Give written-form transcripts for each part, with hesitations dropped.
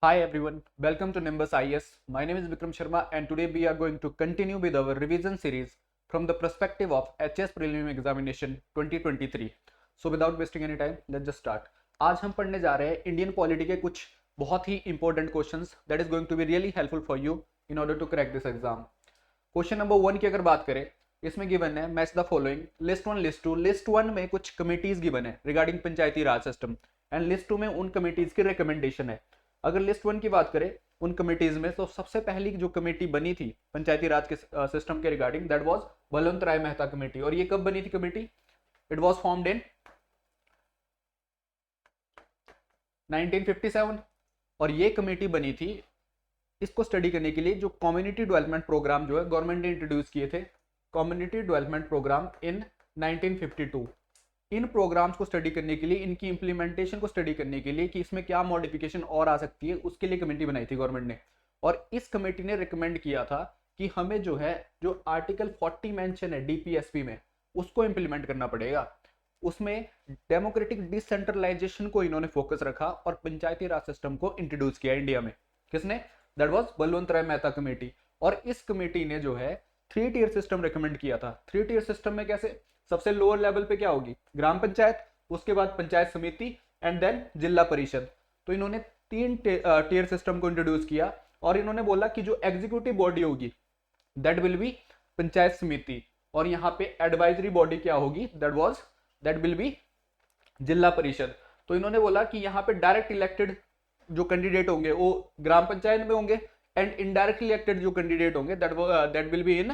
Hi everyone, welcome to Nimbus IS. My name is Vikram Sharma and today we are going to continue with our revision series from the perspective of HS Prelim Examination 2023. So without wasting any time, let's just start. आज हम पढ़ने जा रहे हैं Indian polity के कुछ बहुत ही important questions that is going to be really helpful for you in order to crack this exam. Question number 1 की अगर बात करें, इसमें गिवन है match the following list 1 list 2. List 1 में कुछ कमिटीज गिवन है regarding Panchayati Raj system and list 2 में उन कमिटीज की रिकमेंडेशन है. अगर लिस्ट 1 की बात करें उन कमिटीज में, तो सबसे पहली जो कमेटी बनी थी पंचायती राज के सिस्टम के regarding that was Balwant Rai Mehta committee. और ये कब बनी थी committee? It was formed in 1957 और ये कमेटी बनी थी इसको स्टडी करने के लिए जो कम्युनिटी डेवलपमेंट प्रोग्राम जो है गवर्नमेंट ने इंट्रोड्यूस किए थे, कम्युनिटी डेवलपमेंट प्रोग्राम इन 1952. इन प्रोग्राम्स को स्टडी करने के लिए, इनकी इंप्लीमेंटेशन को स्टडी करने के लिए कि इसमें क्या मॉडिफिकेशन और आ सकती है, उसके लिए कमेटी बनाई थी गवर्नमेंट ने. और इस कमेटी ने रिकमेंड किया था कि हमें जो है जो आर्टिकल 40 मेंशन है डीपीएसपी में उसको इंप्लीमेंट करना पड़ेगा. उसमें डेमोक्रेटिक डिसेंट्रलाइजेशन को इन्होंने फोकस रखा और पंचायती राज सिस्टम को इंट्रोड्यूस किया इंडिया में. किसने? That was Balwant Rai Mehta committee. और इस कमेटी ने जो है 3 टियर सिस्टम रिकमेंड किया था. 3 टियर सिस्टम में कैसे? सबसे लोअर लेवल पे क्या होगी? ग्राम पंचायत, उसके बाद पंचायत समिति एंड देन जिला परिषद. तो इन्होंने 3 टियर सिस्टम को इंट्रोड्यूस किया और इन्होंने बोला कि जो एग्जीक्यूटिव बॉडी होगी दैट विल बी पंचायत समिति और यहाँ पे एडवाइजरी बॉडी क्या होगी? दैट विल बी जिला परिषद. तो इन्होंने बोला कि यहाँ पे डायरेक्ट इलेक्टेड जो कैंडिडेट होंगे वो ग्राम पंचायत में होंगे एंड इनडायरेक्टली इलेक्टेड जो कैंडिडेट होंगे that will be in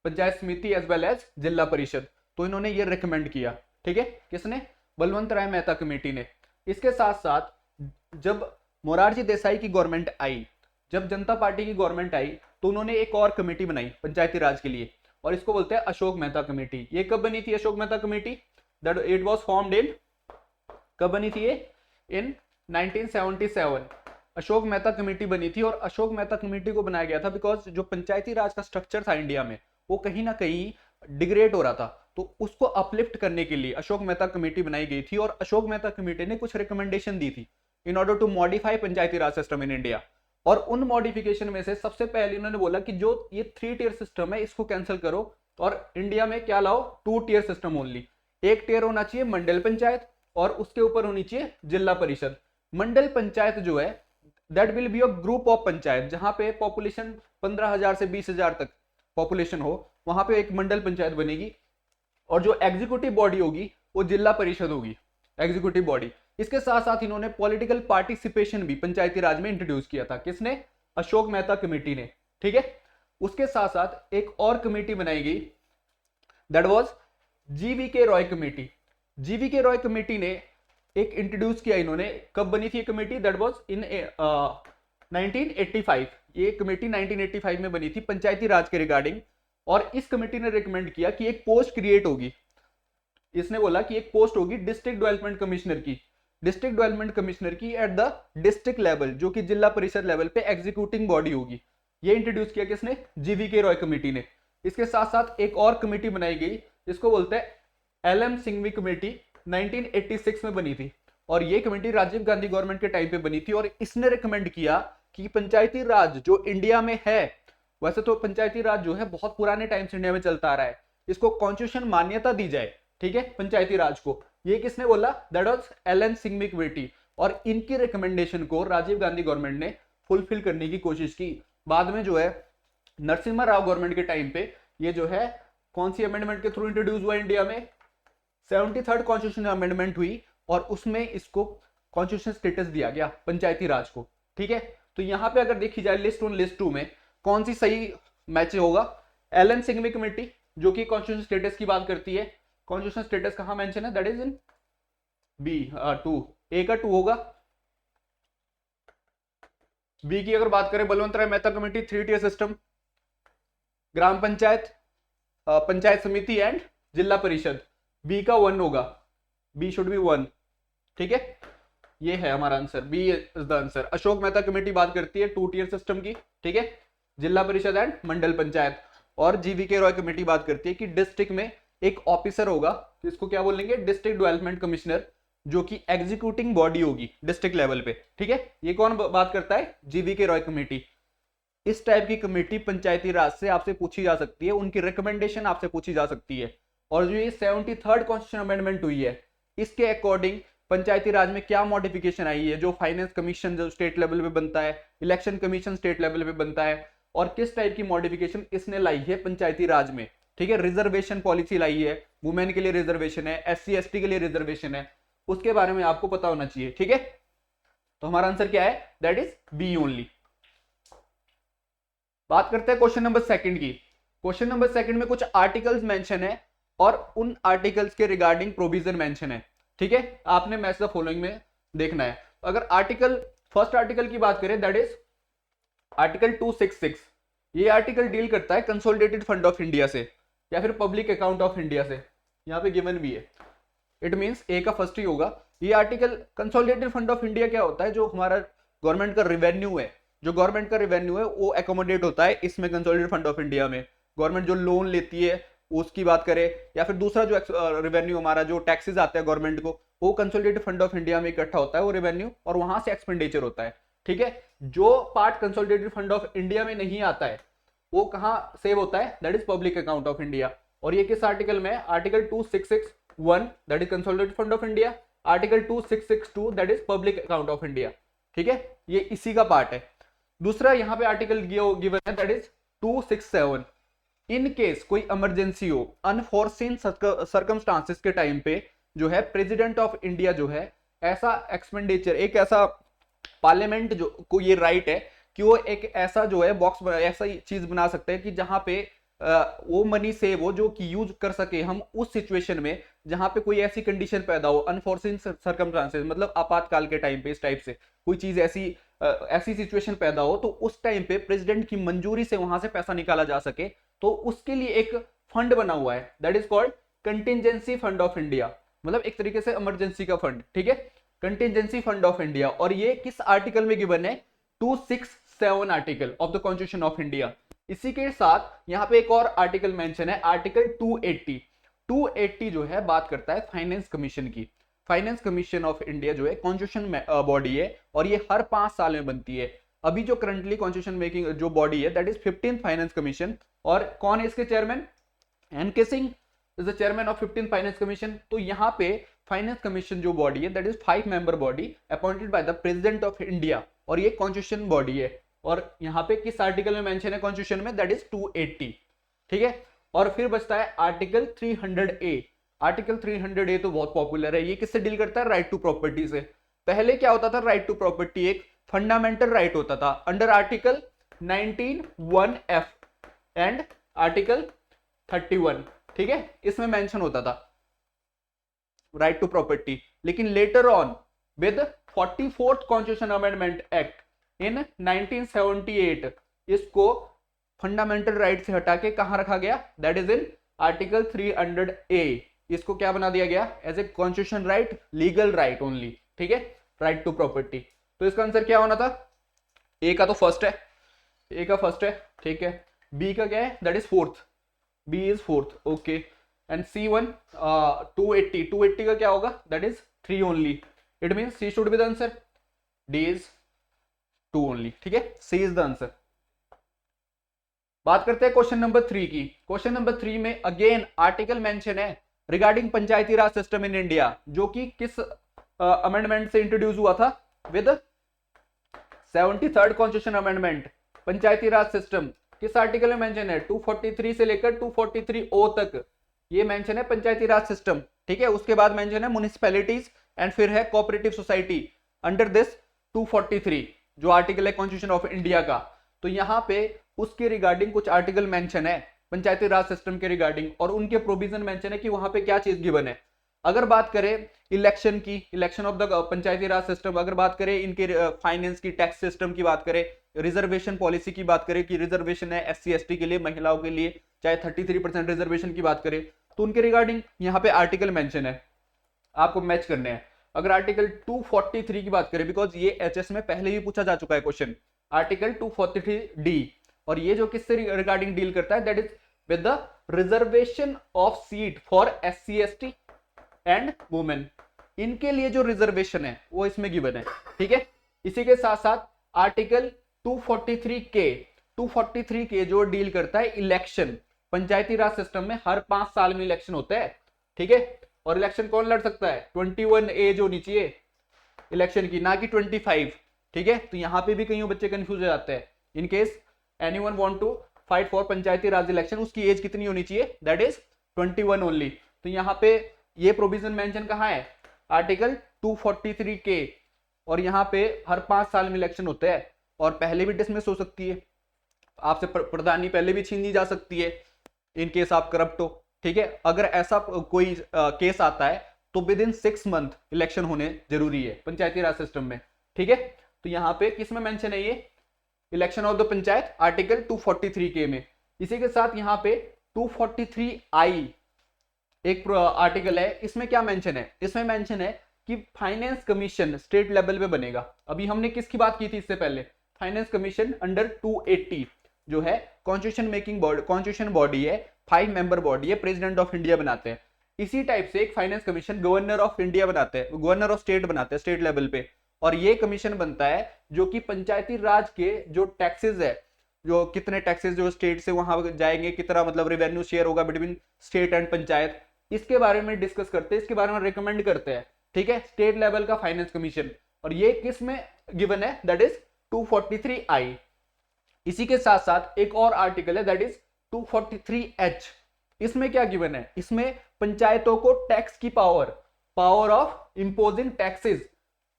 panchayat समिति एज वेल एज जिला परिषद. तो इन्होंने ये रिकमेंड किया. ठीक है, किसने? बलवंत राय मेहता कमेटी ने. इसके साथ साथ जब मोरारजी देसाई की गवर्नमेंट आई, जब जनता पार्टी की गवर्नमेंट आई, तो उन्होंने एक और कमेटी बनाई पंचायती राज के लिए और इसको बोलते हैं अशोक मेहता कमेटी. ये कब बनी थी Ashok Mehta committee? That it was formed इन, कब बनी थी ये? इन 1977 अशोक मेहता कमेटी बनी थी. और अशोक मेहता कमेटी को बनाया गया था बिकॉज जो पंचायती राज का स्ट्रक्चर था इंडिया में वो कहीं ना कहीं डिग्रेड हो रहा था. तो उसको अपलिफ्ट करने के लिए अशोक मेहता कमेटी बनाई गई थी और अशोक मेहता कमेटी ने कुछ रिकमेंडेशन दी थी in order to modify Panchayati Raj system in India. और उन मॉडिफिकेशन में से सबसे पहले उन्होंने बोला कि जो ये 3 टियर सिस्टम है इसको कैंसिल करो और इंडिया में क्या लाओ? 2 टियर सिस्टम ओनली. एक टियर होना चाहिए मंडल पंचायत और उसके ऊपर होनी चाहिए जिला परिषद. मंडल पंचायत जो है that will be a group of panchayat जहां पे पॉपुलेशन 15,000 से 20,000 तक पॉपुलेशन हो, वहां पे एक मंडल पंचायत बनेगी. और जो एग्जीक्यूटिव बॉडी होगी वो जिला परिषद होगी, एग्जीक्यूटिव बॉडी. इसके साथ साथ इन्होंने पॉलिटिकल पार्टिसिपेशन भी पंचायती राज में इंट्रोड्यूस किया था. किसने? अशोक मेहता कमेटी ने. ठीक है, उसके साथ साथ एक और कमेटी बनाई गई that was GVK Roy committee. GVK Roy committee ने एक इंट्रोड्यूस किया इन्होंने. कब बनी थी ये कमेटी? That was in 1985. ये कमेटी 1985 में बनी थी पंचायती राज के रिगार्डिंग. और इस कमेटी ने रिकमेंड किया कि एक पोस्ट क्रिएट होगी. इसने बोला कि एक पोस्ट होगी डिस्ट्रिक्ट डेवलपमेंट कमिश्नर की, डिस्ट्रिक्ट डेवलपमेंट कमिश्नर की एट द डिस्ट्रिक्ट लेवल, जो कि जिला परिषद लेवल पे एग्जीक्यूटिंग बॉडी होगी. ये इंट्रोड्यूस किया किसने? जीवीके रॉय कमेटी ने. इसके साथ साथ एक और कमेटी बनाई गई, इसको बोलते हैं एलएम सिंघवी कमेटी. 1986 में बनी थी और ये कमेटी राजीव गांधी गवर्नमेंट के टाइम पे बनी थी. और इसने रिकमेंड किया कि पंचायती राज जो इंडिया में है, वैसे तो पंचायती राज जो है बहुत पुराने टाइम से इंडिया में चलता आ रहा है, इसको कॉन्स्टिट्यूशन मान्यता दी जाए. ठीक है, पंचायती राज को. ये किसने बोला? दैट वाज एलन सिंघवी कमेटी. और इनकी रिकमेंडेशन को राजीव गांधी गवर्नमेंट ने फुलफिल करने की कोशिश की. बाद में जो है नरसिम्हा राव गवर्नमेंट के टाइम पे ये जो है कौन सी अमेंडमेंट के थ्रू इंट्रोड्यूस हुआ इंडिया में? 73rd कॉन्स्टिट्यूशन अमेंडमेंट हुई और उसमें इसको कॉन्स्टिट्यूशन स्टेटस दिया गया पंचायती राज को. ठीक है, तो यहां पे अगर देखी जाए लिस्ट 1 लिस्ट 2 में कौन सी सही मैच होगा? एलन सिंघवी कमेटी जो कि कॉन्स्टिट्यूशन स्टेटस की बात करती है. कॉन्स्टिट्यूशन स्टेटस कहां मेंशन है? That is in B 2. A का 2 होगा. बी की अगर बात करें Balwant Rai Mehta committee 3 tier system, Gram Panchayat, Panchayat Samiti and Zila Parishad. B का 1 होगा. B should be 1. ठीक है, ये है हमारा answer. B is the answer. Ashok Mehta committee बात करती है 2 टियर सिस्टम की. ठीक है, जिला परिषद एंड मंडल पंचायत. और जीवीके रॉय कमेटी बात करती है कि डिस्ट्रिक्ट में एक ऑफिसर होगा, इसको क्या बोलेंगे? District development commissioner. जो कि एग्जीक्यूटिंग बॉडी होगी डिस्ट्रिक्ट लेवल पे, ठीक है। ये कौन बात करता है? जीवी रॉय कमेटी। इस टाइप की कमेटी पंचायती राज से आपसे पूछी जा सकती है, उनकी रिकमेंडेशन आपसे पूछी जा सकती है। और जो ये 73rd कॉन्स्टिट्यूशन अमेंडमेंट हुई है, इसके अकॉर्डिंग पंचायती राज में क्या मॉडिफिकेशन आई है, जो फाइनेंस कमीशन जो स्टेट लेवल पे बनता है, इलेक्शन कमीशन स्टेट लेवल पे बनता है, और किस टाइप की मॉडिफिकेशन इसने लाई है पंचायती राज में, ठीक है। रिजर्वेशन पॉलिसी लाई है, वुमेन के लिए रिजर्वेशन है, SC ST के लिए रिजर्वेशन है, उसके बारे में आपको पता होना चाहिए, ठीक है। तो हमारा आंसर क्या है? That is B only. बात करते हैं क्वेश्चन नंबर सेकंड की। क्वेश्चन नंबर सेकंड में कुछ आर्टिकल्स मेंशन है और उन आर्टिकल्स के रिगार्डिंग प्रोविजन मेंशन है, ठीक है। आपने मैच द फॉलोइंग में देखना है। अगर आर्टिकल फर्स्ट आर्टिकल की बात करें, दैट इज आर्टिकल 266। ये आर्टिकल डील करता है कंसोलिडेटेड फंड ऑफ इंडिया से या फिर पब्लिक अकाउंट ऑफ इंडिया से, यहाँ पे गिवन भी है। इट मींस ए का फर्स्ट ही होगा। ये article consolidated fund of India क्या होता है? जो हमारा गवर्नमेंट का रिवेन्यू है, जो गवर्नमेंट का रिवेन्यू है वो एकोमोडेट होता है इसमें कंसोलिडेटेड फंड ऑफ इंडिया में। गवर्नमेंट जो लोन लेती है उसकी बात करें, या फिर दूसरा जो रिवेन्यू हमारा जो टैक्सेस आते हैं गवर्नमेंट को, वो कंसोलिडेटेड फंड ऑफ इंडिया में इकट्ठा होता है वो रेवेन्यू, और वहां से एक्सपेंडिचर होता है, ठीक है। जो part consolidated fund of India में नहीं आता है वो कहां सेव होता है? That is public account of India. और ये किस आर्टिकल में? Article 2661 that is consolidated fund of India, article 2662 that is public account of India, ठीक है। ये इसी का पार्ट है। दूसरा यहाँ पे आर्टिकल गिवन है दैट इज 267। इन केस कोई इमरजेंसी हो, अनफोर्सीन सर्कमस्टांसेस के टाइम पे जो है प्रेसिडेंट ऑफ इंडिया जो है ऐसा एक्सपेंडिचर, एक ऐसा पार्लियामेंट जो को ये राइट है कि वो एक ऐसा जो है बॉक्स ऐसा चीज बना सकते हैं कि जहां पे वो मनी सेव हो जो कि यूज कर सके हम उस सिचुएशन में जहां पे कोई ऐसी कंडीशन पैदा हो, अनफोर्सीन सर्कमस्टांसेस मतलब आपातकाल के टाइम पे इस टाइप से कोई चीज ऐसी सिचुएशन पैदा हो, तो उस टाइम पे प्रेसिडेंट की मंजूरी से वहां से पैसा निकाला जा सके, तो उसके लिए एक फंड बना हुआ है that is called contingency fund of India, मतलब एक तरीके से इमरजेंसी का फंड, ठीक है, कंटिजेंसी फंड ऑफ इंडिया। और ये किस आर्टिकल में गिवन है? 267 article of the constitution of India. इसी के साथ यहाँ पे एक और आर्टिकल मेंशन है, आर्टिकल 280। 280 जो है बात करता है फाइनेंस कमीशन की। फाइनेंस कमीशन ऑफ इंडिया जो है कॉन्स्टिट्यूशन बॉडी है और ये हर 5 साल में बनती है। अभी जो करंटली कॉन्स्टिट्यूशन मेकिंग जो बॉडी है that is 15th finance commission. और कौन है इसके chairman? N K Singh is the chairman of 15th finance commission. तो यहाँ पे फाइनेंस कमीशन जो बॉडी है that is 5 member body appointed by the president of India, और ये कॉन्स्टिट्यूशन बॉडी है। और यहाँ पे किस आर्टिकल में मेंशन है कॉन्स्टिट्यूशन में? दैट इज 280, ठीक है। और फिर बचता है आर्टिकल 300A। आर्टिकल 300A तो बहुत पॉपुलर है। ये किससे डील करता है? राइट टू प्रॉपर्टी से। पहले क्या होता था? राइट टू प्रॉपर्टी एक फंडामेंटल राइट होता था under article 19(1)(f and article 31, ठीक है, इसमें मेंशन होता था राइट टू प्रॉपर्टी। लेकिन later on with 44th constitution amendment act in 1978 इसको फंडामेंटल राइट से हटा के कहां रखा गया? That is in article 300A। इसको क्या बना दिया गया? As a constitution right, legal right only, ठीक है, राइट टू प्रॉपर्टी। तो इसका आंसर क्या होना था? ए का तो फर्स्ट है, ए का फर्स्ट है, ठीक है। बी का क्या है? That is fourth, B is fourth, okay. And C1 280 का क्या होगा? That is 3 only. It means C should be the answer, D is 2 only, ठीक है, सी इज द आंसर। बात करते हैं क्वेश्चन नंबर 3 की। क्वेश्चन नंबर 3 में अगेन आर्टिकल मेंशन है regarding Panchayati Raj system in India, जो कि किस अमेंडमेंट से इंट्रोड्यूस हुआ था? With 73rd constitution amendment. Panchayati Raj system किस आर्टिकल में मेंशन है? 243 से लेकर 243O तक ये मेंशन है पंचायती राज सिस्टम, ठीक है। उसके बाद मेंशन है म्युनिसिपैलिटीज एंड फिर है कोऑपरेटिव सोसाइटी अंडर दिस 243 जो आर्टिकल है कॉन्स्टिट्यूशन ऑफ इंडिया का। तो यहाँ पे उसके रिगार्डिंग कुछ आर्टिकल मेंशन है पंचायती राज सिस्टम के रिगार्डिंग, और उनके प्रोविजन मेंशन है कि वहां पे क्या चीज गिवन है। अगर बात करें इलेक्शन की, election of the Panchayati Raj system, अगर बात करें इनके फाइनेंस की, टैक्स सिस्टम की बात करें, रिजर्वेशन पॉलिसी की बात करें कि रिजर्वेशन है SC ST के लिए, महिलाओं के लिए चाहे 33% रिजर्वेशन की बात करें, तो उनके रिगार्डिंग यहाँ पे आर्टिकल मेंशन है, आपको मैच करने हैं। अगर आर्टिकल 243 की बात करें, बिकॉज ये HS में पहले भी पूछा जा चुका है क्वेश्चन, आर्टिकल 243D, और ये जो किससे रिगार्डिंग डील करता है? That is with the reservation of seat for SC ST and women, इनके लिए जो रिजर्वेशन है वो इसमें गिवन है, ठीक है। इसी के साथ साथ आर्टिकल 243 के जो डील करता है इलेक्शन, पंचायती राज सिस्टम में हर 5 साल में इलेक्शन होता है, ठीक है। और इलेक्शन कौन लड़ सकता है, 21 एज होनी चाहिए इलेक्शन की, ना कि 25, ठीक है। तो यहाँ पे भी कई बच्चे कंफ्यूज हो जाते हैं। In case anyone want to fight for Panchayati Raj election, उसकी एज कितनी होनी चाहिए, दैट इज 21 ओनली। तो यहाँ पे ये प्रोविजन मेंशन कहाँ है, आर्टिकल 243 के, और यहाँ पे हर 5 साल में इलेक्शन होते हैं और पहले भी डिसमिस हो सकती है, आपसे प्रधानी पहले भी छीन ली जा सकती है इन केस आप करप्ट हो, ठीक है। अगर ऐसा कोई केस आता है तो विद इन 6 मंथ इलेक्शन होने जरूरी है पंचायती राज सिस्टम में, ठीक है। तो यहाँ पे किस में मेंशन है, ये election of the panchayat article 243 के में। इसी के साथ यहाँ पे 243I एक आर्टिकल है, इसमें क्या मेंशन है, इसमें मेंशन है कि फाइनेंस कमीशन स्टेट लेवल पे बनेगा। अभी हमने किसकी बात की थी इससे पहले, फाइनेंस कमीशन अंडर 280 जो है constitution making body, constitution body है, 5 मेंबर बॉडी है, प्रेसिडेंट ऑफ इंडिया बनाते हैं। इसी टाइप से एक finance commission governor of India बनाते हैं, गवर्नर ऑफ स्टेट बनाते हैं स्टेट लेवल पे। और ये कमीशन बनता है जो कि पंचायती राज के जो टैक्सेस है, जो कितने टैक्सेस जो स्टेट से वहां जाएंगे, कितना मतलब रेवेन्यू शेयर होगा बिटवीन स्टेट एंड पंचायत, इसके बारे में डिस्कस करते हैं, इसके बारे में रिकमेंड करते हैं, ठीक है, स्टेट लेवल का फाइनेंस कमीशन। और ये किस में गिवन है, दैट इज 243I। इसी के साथ साथ एक और आर्टिकल है दैट इज 243H। इसमें क्या गिवन है, इसमें पंचायतों को टैक्स की power of imposing taxes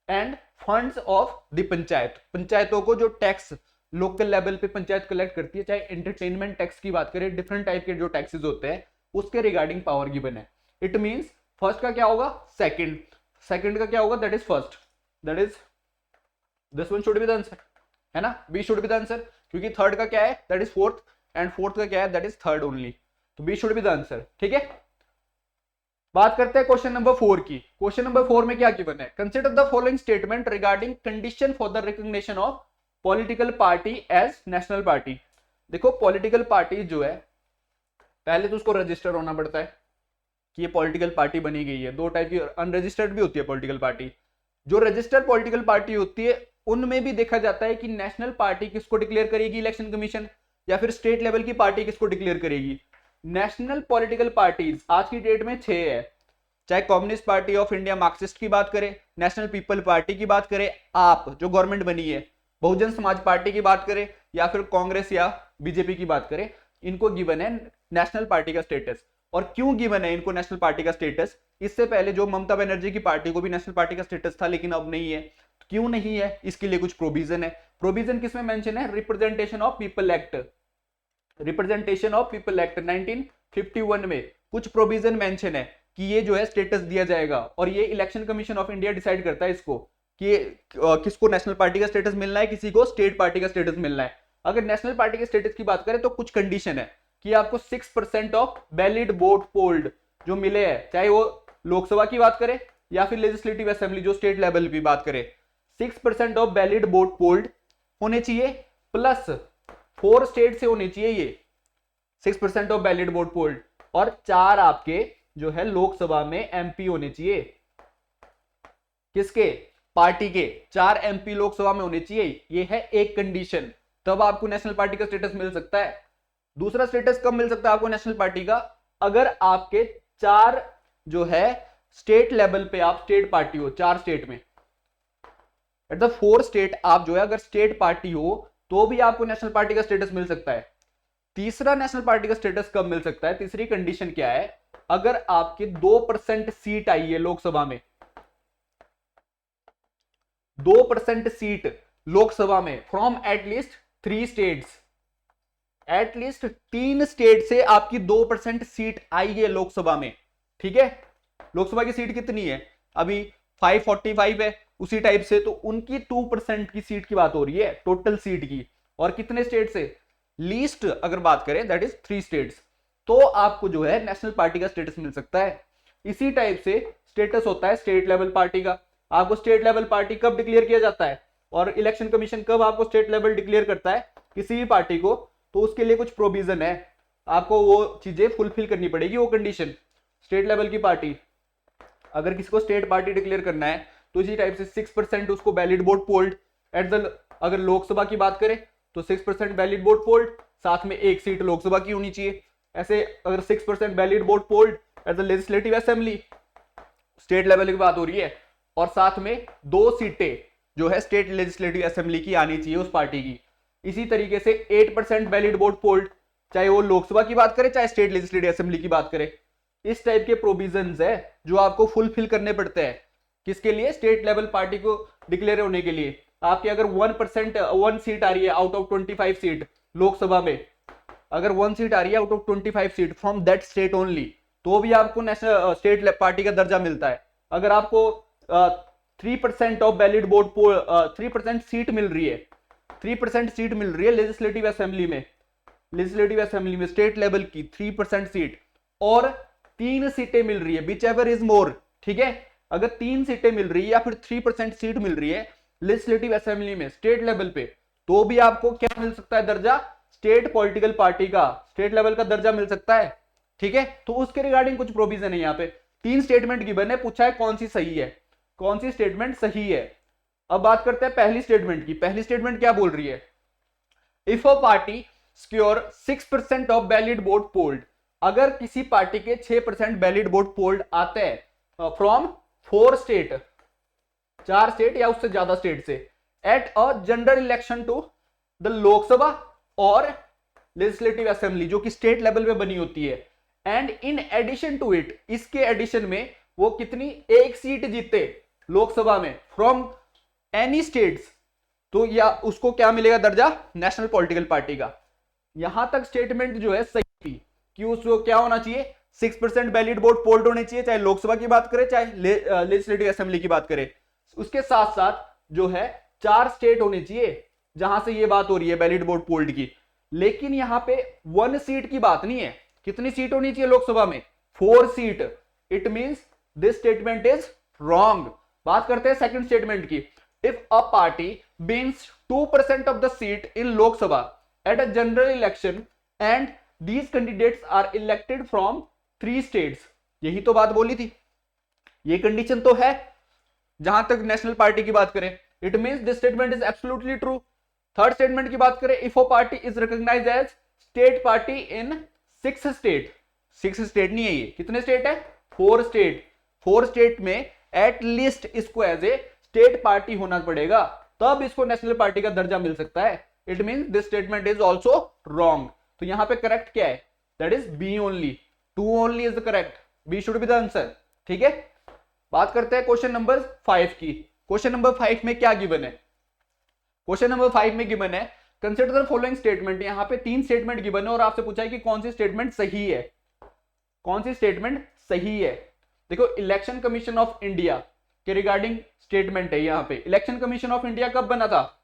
end funds of the panchayat, पंचायतों को जो टैक्स लोकल लेवल पे पंचायत कलेक्ट करती है, चाहे एंटरटेनमेंट टैक्स की बात करें, डिफरेंट टाइप के जो टैक्सेस होते हैं उसके रिगार्डिंग पावर गिवन है। इट मींस फर्स्ट का क्या होगा सेकंड, सेकंड का क्या होगा that is first, that is this one should be the answer, है ना, B should be the answer, क्योंकि थर्ड का क्या है that is fourth and fourth का क्या है दैट इज थर्ड ओनली, तो B should be the answer, ठीक है। बात करते हैं क्वेश्चन नंबर 4 की। क्वेश्चन नंबर 4 में क्या गिवन है, consider the following statement regarding condition for the recognition of political party as national party. देखो पॉलिटिकल पार्टी जो है पहले तो उसको रजिस्टर होना पड़ता है कि ये पॉलिटिकल पार्टी बनी गई है। दो टाइप की अनरजिस्टर्ड भी होती है पॉलिटिकल पार्टी। जो रजिस्टर्ड पॉलिटिकल पार्टी होती है उनमें भी देखा जाता है कि नेशनल पार्टी किसको डिक्लेयर करेगी इलेक्शन कमीशन, या फिर स्टेट लेवल की पार्टी किसको डिक्लेयर करेगी। नेशनल पॉलिटिकल पार्टीज आज की डेट में 6 है, चाहे communist party of India Marxist की बात करें, नेशनल पीपल पार्टी की बात करें, आप जो गवर्नमेंट बनी है, बहुजन समाज पार्टी की बात करें, या फिर कांग्रेस या बीजेपी की बात करें, इनको गिवन है नेशनल पार्टी का स्टेटस। और क्यों गिवन है इनको नेशनल पार्टी का स्टेटस, इससे पहले जो ममता बनर्जी की पार्टी को भी नेशनल पार्टी का स्टेटस था लेकिन अब नहीं है। क्यों नहीं है, इसके लिए कुछ प्रोविजन है। प्रोविजन किसमें मेंशन है, representation of people act, representation of people act 1951 में कुछ प्रोविजन मेंशन है कि ये जो है स्टेटस दिया जाएगा। और ये election commission of India decide करता है इसको कि किसको नेशनल पार्टी का स्टेटस मिलना है, किसी को स्टेट पार्टी का स्टेटस मिलना है। अगर नेशनल पार्टी के स्टेटस की बात करें तो कुछ कंडीशन है कि आपको 6% ऑफ वैलिड वोट पोल्ड जो मिले हैं, चाहे वो लोकसभा की बात करें या फिर लेजिस्लेटिव असेंबली जो स्टेट लेवल की बात करें, 6% ऑफ वैलिड वोट पोल्ड होने चाहिए, प्लस 4 स्टेट से होने चाहिए ये 6% ऑफ वैलिड वोट पोल्ड, और 4 आपके जो है लोकसभा में एमपी होने चाहिए। किसके, पार्टी के 4 एमपी लोकसभा में होने चाहिए, ये है एक कंडीशन, तब आपको नेशनल पार्टी का स्टेटस मिल सकता है। दूसरा स्टेटस कब मिल सकता है आपको नेशनल पार्टी का, अगर आपके 4 जो है स्टेट लेवल पे आप स्टेट पार्टी हो, 4 स्टेट में, एट द 4 स्टेट आप जो है अगर स्टेट पार्टी हो तो भी आपको नेशनल पार्टी का स्टेटस मिल सकता है। तीसरा नेशनल पार्टी का स्टेटस कब मिल सकता है, तीसरी कंडीशन क्या है, अगर आपके 2% सीट आई है लोकसभा में, 2% सीट लोकसभा में from at least 3 states, at least 3 state से आपकी 2% सीट आई है लोकसभा में, ठीक है। लोकसभा की सीट कितनी है अभी 545 है, उसी टाइप से तो उनकी 2% की सीट की बात हो रही है टोटल सीट की, और कितने स्टेट से, लीस्ट अगर बात करें दैट इज 3 स्टेट्स, तो आपको जो है नेशनल पार्टी का स्टेटस मिल सकता है। इसी टाइप से स्टेटस होता है स्टेट लेवल पार्टी का। आपको स्टेट लेवल पार्टी कब डिक्लेयर किया जाता है, और इलेक्शन कमीशन कब आपको स्टेट लेवल डिक्लेयर करता है किसी भी पार्टी को, तो उसके लिए कुछ प्रोविजन है, आपको वो चीजें फुलफिल करनी पड़ेगी, वो कंडीशन। स्टेट लेवल की पार्टी अगर किसी को स्टेट पार्टी डिक्लेयर करना है तो इसी टाइप से 6% उसको valid vote polled at the, अगर लोकसभा की बात करें तो 6% वैलिड वोट पोल्ड, साथ में एक सीट लोकसभा की होनी चाहिए। ऐसे अगर 6% valid vote polled at the legislative assembly, state level की बात हो रही है, और साथ में 2 सीटें जो है स्टेट लेजिस्लेटिव असेंबली की आनी चाहिए उस पार्टी की। इसी तरीके से 8% वैलिड वोट पोल्ड, चाहे वो लोकसभा की बात करें चाहे स्टेट लेजिस्लेटिव असेंबली की बात करें। इस टाइप के प्रोविजंस है जो आपको फुलफिल करने पड़ते हैं किसके लिए, स्टेट लेवल पार्टी को डिक्लेयर होने के लिए। आपकी अगर 1 सीट आ रही है आउट ऑफ 25 सीट लोकसभा में, अगर 1 सीट आ रही है out of 25 seat from that state only, तो भी आपको नेशनल स्टेट पार्टी का दर्जा मिलता है। अगर आपको 3% ऑफ वैलिड वोट 3% सीट मिल रही है, 3% सीट मिल रही है लेजिस्लेटिव असेंबली में स्टेट लेवल की 3% सीट, और 3 सीटें मिल रही है, विच एवर इज मोर, ठीक है। अगर 3 सीटें मिल रही है या फिर 3% सीट मिल रही है लेजिस्लेटिव असेंबली में स्टेट लेवल पे, तो भी आपको क्या मिल सकता है, दर्जा स्टेट पॉलिटिकल पार्टी का, स्टेट लेवल का दर्जा मिल सकता है, ठीक है। तो उसके रिगार्डिंग कुछ प्रोविजन है यहाँ पे। 3 स्टेटमेंट गिवन है, पूछा है कौन सी सही है, कौन सी स्टेटमेंट सही है। अब बात करते हैं पहली स्टेटमेंट की। पहली स्टेटमेंट क्या बोल रही है, if a party secure 6% of valid vote polled, अगर किसी पार्टी के 6% वैलिड वोट पोल्ड आते हैं फ्रॉम 4 स्टेट, 4 स्टेट या उससे ज्यादा स्टेट से, at a general election to the Lok Sabha और लेजिस्लेटिव असेंबली जो कि स्टेट लेवल में बनी होती है, and in addition to it, इसके एडिशन में वो कितनी, 1 सीट जीते लोकसभा में फ्रॉम एनी स्टेट्स, तो या उसको क्या मिलेगा दर्जा, नेशनल पॉलिटिकल पार्टी का। यहां तक स्टेटमेंट जो है सही थी कि उसको क्या होना चाहिए, 6% वैलिड वोट पोल्ड होने चाहिए, चाहे लोकसभा की बात करें चाहे लेजिस्लेटिव असेंबली की बात करें। उसके साथ साथ जो है 4 स्टेट होने चाहिए जहां से ये बात हो रही है वैलिड वोट पोल्ड की। लेकिन यहां पे 1 सीट की बात नहीं है, कितनी सीट होनी चाहिए लोकसभा में, 4 seat. It means this statement is wrong. बात करते हैं सेकंड स्टेटमेंट की। If a party wins 2% of the seat in Lok Sabha at a general election and these candidates are elected from 3 states, यही तो बात बोली थी, ये कंडीशन तो है जहां तक नेशनल पार्टी की बात करें। It means this statement is absolutely true. Third statement की बात करें, if a party is recognised as state party in 6 state, 6 state नहीं है ये, कितने स्टेट है, 4 स्टेट, 4 स्टेट में एट लीस्ट इसको एज ए स्टेट पार्टी होना पड़ेगा, तब इसको नेशनल पार्टी का दर्जा मिल सकता है। It means this statement is also wrong. तो यहां पे करेक्ट क्या है, that is B only, 2 only is the correct, B should be the answer, ठीक है। बात करते हैं क्वेश्चन नंबर 5 की। क्वेश्चन नंबर 5 में क्या गिवन है, क्वेश्चन नंबर 5 में गिवन है कंसिडर द फॉलोइंग स्टेटमेंट। यहां पे 3 स्टेटमेंट गिवन है और आपसे पूछा है कि कौन सी स्टेटमेंट सही है, कौन सी स्टेटमेंट सही है। देखो, इलेक्शन कमीशन ऑफ इंडिया के रिगार्डिंग स्टेटमेंट है यहाँ पे। इलेक्शन कमीशन ऑफ इंडिया कब बना था,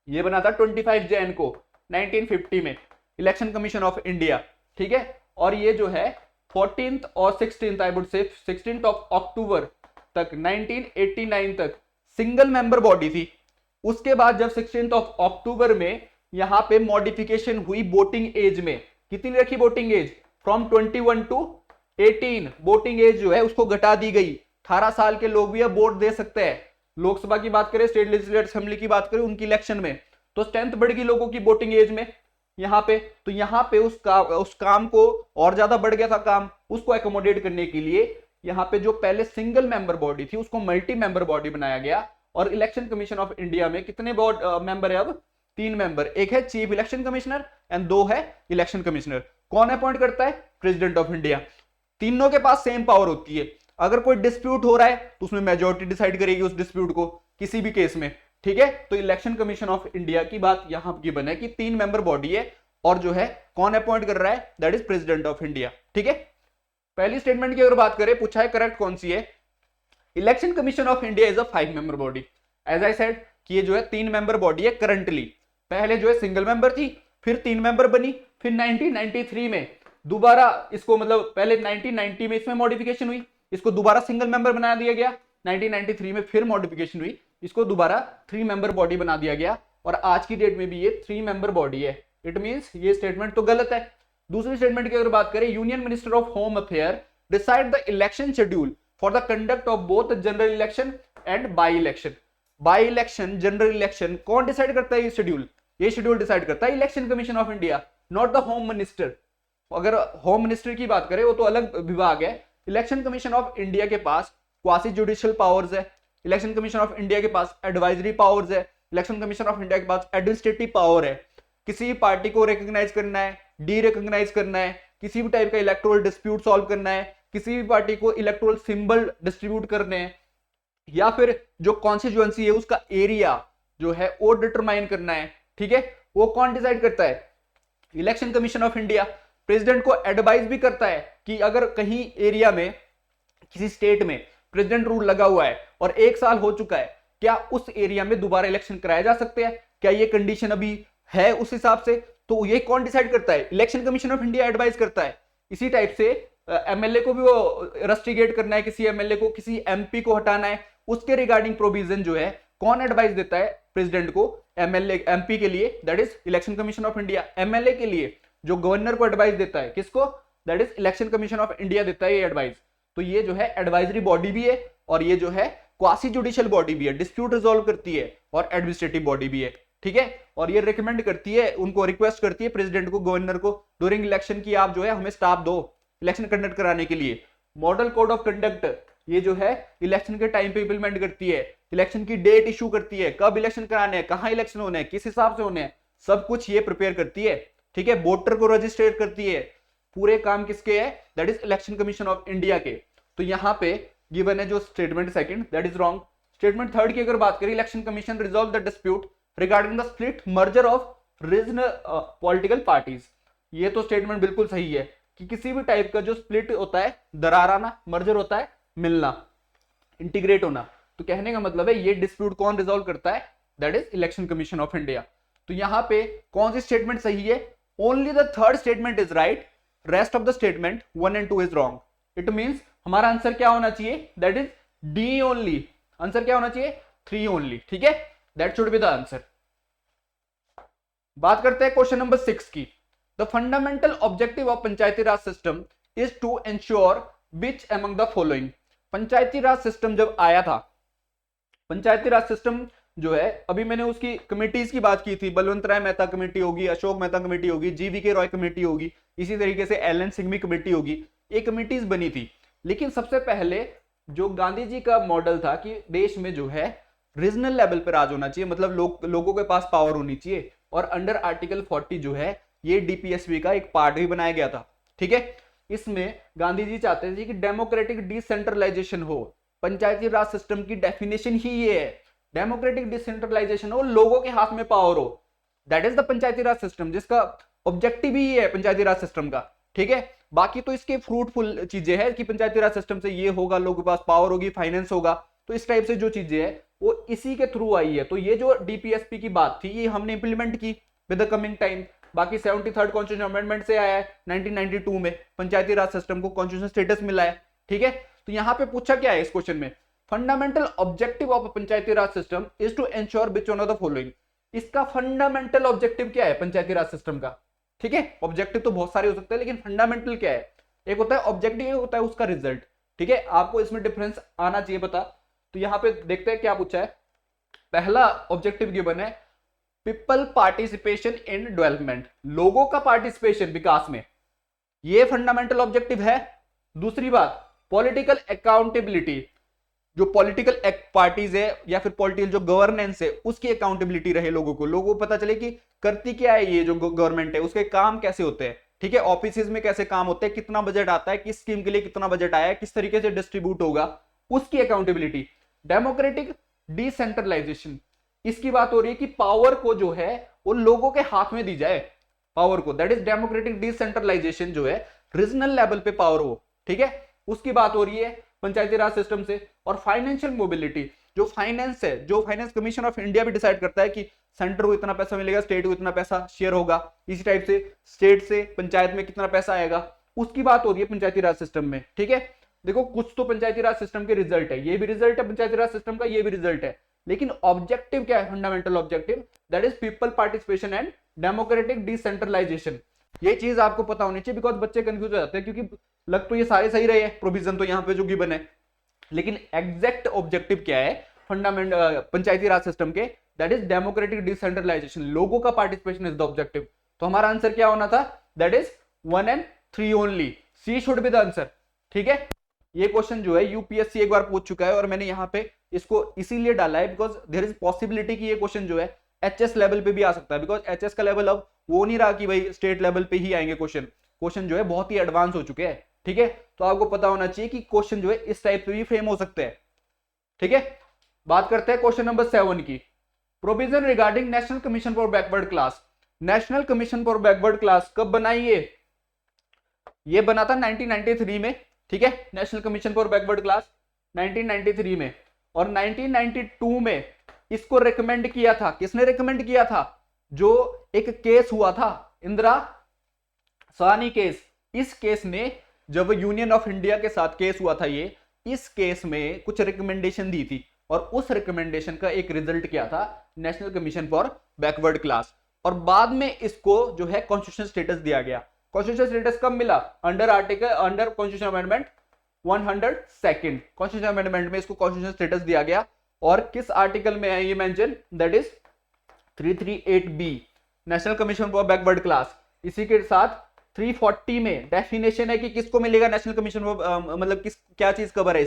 ये बना था 25 जैन को 1950 में, इलेक्शन कमीशन ऑफ इंडिया, ठीक है। और ये जो है 14th और 16th, I would say 16th of October तक 1989 तक सिंगल मेंबर बॉडी थी। उसके बाद जब 16th ऑफ अक्टूबर में यहां पे मॉडिफिकेशन हुई वोटिंग एज में, कितनी रखी voting age, from 21 to 18, voting age जो है उसको घटा दी गई। 18 साल के लोग भी अब वोट दे सकते हैं। लोकसभा की बात करें, स्टेट लेजिस्लेटिव असेंबली की बात करें, उनकी इलेक्शन में तो स्ट्रेंथ बढ़ गई लोगों की वोटिंग एज में यहाँ पे। तो यहाँ पे उस काम को और ज्यादा बढ़ गया था काम, उसको एकोमोडेट करने के लिए यहाँ पे जो पहले सिंगल मेंबर बॉडी थी उसको मल्टी मेंबर बॉडी बनाया गया। और इलेक्शन कमीशन ऑफ इंडिया में कितने मेंबर है अब, 3 मेंबर, एक है चीफ इलेक्शन कमिश्नर एंड 2 है इलेक्शन कमिश्नर। कौन अपॉइंट करता है, प्रेसिडेंट ऑफ इंडिया। तीनों के पास सेम पावर होती है। अगर कोई डिस्प्यूट हो रहा है तो उसमें मेजोरिटी डिसाइड करेगी उस डिस्प्यूट को किसी भी केस में, ठीक है। तो इलेक्शन कमीशन ऑफ इंडिया की बात यहां की बने कि 3 मेंबर बॉडी है और जो है कौन अपॉइंट कर रहा है, that is president of India, ठीक है। पहली स्टेटमेंट की अगर बात करें, पूछा है करेक्ट कौन सी है, election commission of India is a 5 member body. As I said कि ये जो है 3 मेंबर बॉडी है करंटली। पहले जो है सिंगल मेंबर थी, फिर 3 मेंबर बनी, फिर 1993 में दोबारा इसको, मतलब पहले 1990 में इसमें मॉडिफिकेशन हुई, इसको दोबारा सिंगल मेंबर बना दिया गया। 1993 में फिर मॉडिफिकेशन हुई, इसको दोबारा 3 मेंबर बॉडी बना दिया गया और आज की डेट में भी ये 3 मेंबर बॉडी है। इट मींस ये स्टेटमेंट तो गलत है। दूसरी स्टेटमेंट की अगर बात करें, union minister of home affair decide the election schedule for the conduct of both general election and by election. By election, general election कौन डिसाइड करता है? ये शेड्यूल डिसाइड करता है election commission of India, not the home minister. अगर home minister की बात करें वो तो अलग विभाग है। इलेक्शन कमीशन ऑफ इंडिया के पास क्वासी जुडिशियल पावर्स है, इलेक्शन कमीशन ऑफ इंडिया के पास एडवाइजरी पावर्स है, इलेक्शन कमीशन ऑफ इंडिया के पास एडमिनिस्ट्रेटिव पावर है। किसी भी पार्टी को रिकॉग्नाइज करना है, डी रिकॉग्नाइज करना है, किसी भी टाइप का इलेक्टोरल डिस्प्यूट सॉल्व करना है, किसी भी पार्टी को इलेक्टोरल सिंबल डिस्ट्रीब्यूट करने हैं, या फिर जो कॉन्स्टिट्यूएंसी है उसका एरिया जो है वो डिटरमाइन करना है, ठीक है, वो कौन डिसाइड करता है? Election commission of India. President को एडवाइस भी करता है कि अगर कहीं एरिया में, किसी स्टेट में प्रेसिडेंट रूल लगा हुआ है और 1 साल हो चुका है, क्या उस एरिया में दोबारा इलेक्शन कराया जा सकते हैं? क्या ये कंडीशन अभी है उस हिसाब से? तो ये कौन डिसाइड करता है? Election commission of India advice करता है। इसी टाइप से एमएलए को भी वो रस्टिगेट करना है, किसी एमएलए को, किसी एमपी को हटाना है, उसके रिगार्डिंग प्रोविजन जो है कौन एडवाइस देता है प्रेसिडेंट को? एमएलए, एमपी के लिए that is election commission of India. MLA के लिए जो गवर्नर को एडवाइस देता है, किसको? That is election commission of India देता है ये एडवाइस। तो ये जो है एडवाइजरी बॉडी भी है और ये जो है क्वासी जुडिशियल बॉडी भी है, डिस्प्यूट रिजॉल्व करती है, और एडमिनिस्ट्रेटिव बॉडी भी है, ठीक है। और ये रिकमेंड करती है, उनको रिक्वेस्ट करती है प्रेसिडेंट को, गवर्नर को, ड्यूरिंग इलेक्शन की आप जो है हमें स्टाफ दो इलेक्शन कंडक्ट कराने के लिए। मॉडल कोड ऑफ कंडक्ट ये जो है इलेक्शन के टाइम पे इंप्लीमेंट करती है, इलेक्शन की डेट इशू करती है, कब इलेक्शन कराने हैं, कहां इलेक्शन होने हैं, किस हिसाब से होने हैं, सब कुछ ये प्रिपेयर करती है, ठीक है। वोटर को रजिस्ट्रेट करती है, पूरे काम किसके है? That is election commission of India के। तो यहां पे गिवन है जो statement second, that is wrong. Statement third की अगर बात करें, election commission resolve the dispute regarding the split merger of regional political parties. ये तो स्टेटमेंट बिल्कुल सही है कि किसी भी टाइप का जो स्प्लिट होता है, दरार आना, मर्जर होता है मिलना, इंटीग्रेट होना, तो कहने का मतलब है ये डिस्प्यूट कौन रिजॉल्व करता है? That is election commission of India. तो यहां पे कौन सी स्टेटमेंट सही है? Only the third statement is right, rest of the statement 1 and 2 is wrong. It means हमारा आंसर क्या होना चाहिए? That is D only. Answer क्या होना चाहिए? 3 ओनली, ठीक है, that should be the answer. बात करते हैं क्वेश्चन नंबर 6 की। The fundamental objective of Panchayati Raj system is to ensure which among the following. Panchayati Raj system जब आया था, पंचायती राज सिस्टम जो है, अभी मैंने उसकी कमेटीज की बात की थी, बलवंत राय मेहता कमेटी होगी, अशोक मेहता कमेटी होगी, जीवीके रॉय कमेटी होगी, इसी तरीके से एलन सिंघवी कमेटी होगी, ये कमेटीज बनी थी। लेकिन सबसे पहले जो गांधी जी का मॉडल था कि देश में जो है रीजनल लेवल पर राज होना चाहिए, मतलब लोगों के पास पावर होनी चाहिए, और अंडर आर्टिकल 40 जो है ये डीपीएसपी का एक पार्ट भी बनाया गया था, ठीक है। इसमें गांधी जी चाहते थे कि डेमोक्रेटिक डिसेंट्रलाइजेशन हो। पंचायती राज सिस्टम की डेफिनेशन ही ये है, डेमोक्रेटिक डिसेंट्रलाइजेशन हो, लोगों के हाथ में पावर हो, that is the Panchayati Raj system, जिसका ऑब्जेक्टिव ही ये है पंचायती राज सिस्टम का, ठीक है। बाकी तो इसके फ्रूटफुल चीजें हैं कि पंचायती राज सिस्टम से ये होगा, लोगों के पास पावर होगी, फाइनेंस होगा, तो इस टाइप से जो चीजें हैं वो इसी के थ्रू आई है। तो ये जो डीपीएसपी की बात थी ये हमने इंप्लीमेंट की विद द कमिंग टाइम। बाकी 73rd कॉन्स्टिट्यूशन अमेंडमेंट से आया है 1992 में, पंचायती राज सिस्टम को कॉन्स्टिट्यूशन स्टेटस मिला है, ठीक है। तो यहां पे पूछा क्या है इस क्वेश्चन में? Fundamental objective of Panchayati Raj system is to ensure which one of the following. इसका फंडामेंटल ऑब्जेक्टिव क्या है पंचायती राज सिस्टम का? ठीक है, ऑब्जेक्टिव तो बहुत सारे हो सकते हैं, लेकिन फंडामेंटल क्या है? एक होता है ऑब्जेक्टिव, एक होता है उसका रिजल्ट, ठीक है। आपको इसमें डिफरेंस आना चाहिए पता। तो यहां पे देखते हैं क्या पूछा है। पहला ऑब्जेक्टिव गिवन है पीपल पार्टिसिपेशन इन डेवलपमेंट, लोगों का पार्टिसिपेशन विकास में, ये फंडामेंटल ऑब्जेक्टिव है। दूसरी बात पॉलिटिकल अकाउंटेबिलिटी, जो पॉलिटिकल पार्टीज है या फिर पॉलिटिकल जो गवर्नेंस है उसकी अकाउंटेबिलिटी रहे, लोगों को पता चले कि करती क्या है ये जो गवर्नमेंट है, उसके काम कैसे होते हैं, ठीक है, ऑफिस में कैसे काम होते हैं, कितना बजट आता है, किस स्कीम के लिए कितना बजट आया है, किस तरीके से डिस्ट्रीब्यूट होगा, उसकी अकाउंटेबिलिटी। डेमोक्रेटिक डिसेंट्रलाइजेशन, इसकी बात हो रही है कि पावर को जो है वो लोगों के हाथ में दी जाए, पावर को, दैट इज डेमोक्रेटिक डिसेंट्रलाइजेशन, जो है रीजनल लेवल पे पावर हो, ठीक है, उसकी बात हो रही है पंचायती राज सिस्टम से। और फाइनेंशियल मोबिलिटी, जो फाइनेंस है, जो फाइनेंस कमीशन ऑफ इंडिया भी डिसाइड करता है कि सेंटर को इतना पैसा मिलेगा, स्टेट को इतना पैसा शेयर होगा, इसी टाइप से स्टेट से पंचायत में कितना पैसा आएगा, उसकी बात हो रही है पंचायती राज सिस्टम में, ठीक है। देखो कुछ तो पंचायती राज सिस्टम के रिजल्ट है, ये भी रिजल्ट है पंचायती राज सिस्टम का, ये भी रिजल्ट है, लेकिन ऑब्जेक्टिव क्या है? Fundamental objective that is people participation and democratic decentralisation. ये चीज आपको पता होनी चाहिए, बिकॉज बच्चे कंफ्यूज हो जाते हैं, क्योंकि लग तो ये सारे सही रहे हैं प्रोविजन तो यहाँ पे जो गिवन है, लेकिन एग्जैक्ट ऑब्जेक्टिव क्या है फंडामेंट पंचायती राज सिस्टम के, दैट इज डेमोक्रेटिक डिसेंट्रलाइजेशन, लोगों का पार्टिसिपेशन इज द ऑब्जेक्टिव। तो हमारा आंसर क्या होना था, that is 1 and 3 only, C should be the answer. ठीक है, ये क्वेश्चन जो है यूपीएससी एक बार पूछ चुका है और मैंने यहाँ पे इसको इसीलिए डाला है बिकॉज देयर इज पॉसिबिलिटी कि ये क्वेश्चन जो है एचएस लेवल पे भी आ सकता है, बिकॉज एचएस का लेवल अब वो नहीं रहा कि भाई स्टेट लेवल पे ही आएंगे क्वेश्चन जो है बहुत ही एडवांस हो चुके हैं। ठीक है, तो आपको पता होना चाहिए कि क्वेश्चन जो है इस टाइप पे भी फ्रेम हो सकते हैं। ठीक है, बात करते हैं क्वेश्चन नंबर 7 की, provision regarding national commission for backward class. National commission for backward class कब बनाई ये बना था 1993 में। ठीक है, national commission for backward class 1993 में, और 1992 में इसको रेकमेंड किया था, किसने रेकमेंड किया था, जो एक केस हुआ था इंदिरा साहनी केस। इस केस ने जब यूनियन ऑफ इंडिया के साथ केस हुआ था ये, इस केस में कुछ रिकमेंडेशन दी थी और उस रिकमेंडेशन का एक रिजल्ट क्या था, national commission for backward class. और बाद में इसको जो है कॉन्स्टिट्यूशन स्टेटस दिया गया। कॉन्स्टिट्यूशन स्टेटस कब मिला, under constitution amendment 102 constitution amendment में इसको कॉन्स्टिट्यूशन स्टेटस दिया गया। और किस आर्टिकल में है ये mention, that is 338B national commission for backward class. इसी के साथ 340 में डेफिनेशन है कि किसको मिलेगा नेशनल कमीशन फॉर, मतलब किस क्या चीज कवर है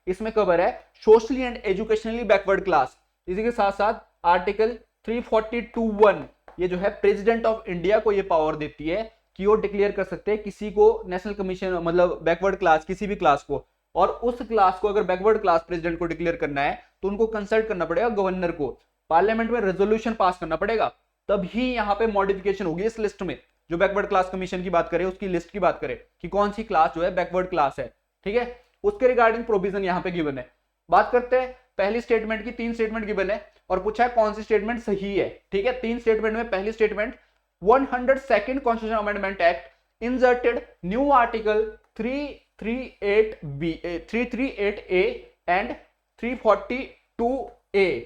इसमें कवर है socially and educationally backward class. इसी के साथ साथ आर्टिकल 342(1) ये जो है प्रेसिडेंट ऑफ इंडिया को ये पावर देती है कि वो डिक्लेयर कर सकते हैं किसी को नेशनल कमीशन, मतलब बैकवर्ड क्लास, किसी भी क्लास को। और उस क्लास को अगर बैकवर्ड क्लास प्रेसिडेंट को डिक्लेयर करना है तो उनको कंसल्ट करना पड़ेगा गवर्नर को, पार्लियामेंट में रेजोल्यूशन पास करना पड़ेगा, तभी यहाँ पे मॉडिफिकेशन होगी इस लिस्ट में। जो बैकवर्ड क्लास कमीशन की बात करें, उसकी लिस्ट की बात करें कि कौन सी क्लास जो है बैकवर्ड क्लास है। ठीक है, उसके रिगार्डिंग प्रोविजन यहाँ पे गिवन है। बात करते हैं पहली स्टेटमेंट की, 3 स्टेटमेंट गिवन है और पूछा है कौन सी स्टेटमेंट सही है। ठीक है, 3 स्टेटमेंट में पहली statement 102nd constitution amendment act inserted new article 338A and 342A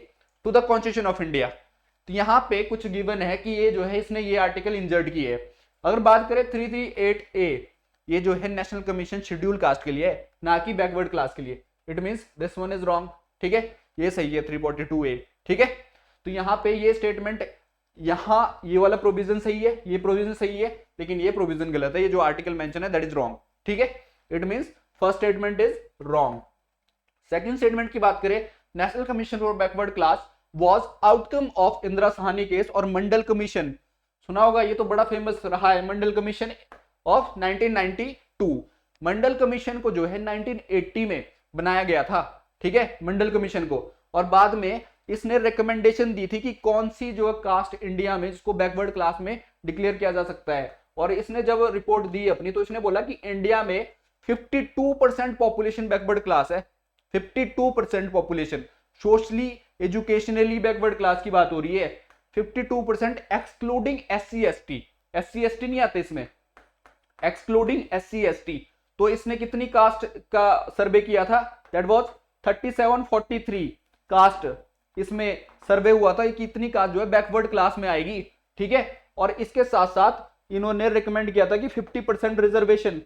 to the constitution of India. तो यहां पे कुछ गिवन है कि ये जो है इसने ये आर्टिकल इंसर्ट किए है। अगर बात करें 338A, ये जो है नेशनल कमीशन शेड्यूल कास्ट के लिए है, ना कि बैकवर्ड क्लास के लिए। It means this one is wrong. ठीक है, ये सही है 342A। ठीक है, तो यहाँ पे ये स्टेटमेंट, यहाँ ये वाला प्रोविजन सही है, ये प्रोविजन सही है, लेकिन ये प्रोविजन गलत है, ये जो आर्टिकल मेंशन है दैट इज रॉन्ग। ठीक है, it means first statement is wrong. Second statement की बात करें, national commission for backward class was outcome of Indira Sahni case और मंडल कमीशन। सुना होगा, ये तो बड़ा फेमस रहा है, मंडल कमीशन ऑफ 1992। मंडल कमीशन को जो है 1980 में बनाया गया था। ठीक है, मंडल कमीशन को, और बाद में इसने रिकमेंडेशन दी थी कि कौन सी जो कास्ट इंडिया में जिसको बैकवर्ड क्लास में डिक्लेयर किया जा सकता है। और इसने जब रिपोर्ट दी अपनी, तो इसने बोला कि इंडिया में 52% पॉपुलेशन बैकवर्ड क्लास है। 52% population socially educationally backward class की बात हो रही है। 52% एक्सक्लूडिंग SC/ST, SC/ST नहीं आते इसमें, एक्सक्लूडिंग SC/ST। तो इसने कितनी कास्ट का सर्वे किया था, दैट वाज 3743 कास्ट इसमें सर्वे हुआ था कि इतनी कास्ट जो है बैकवर्ड क्लास में आएगी। ठीक है, और इसके साथ साथ इन्होंने रिकमेंड किया था कि 50% रिजर्वेशन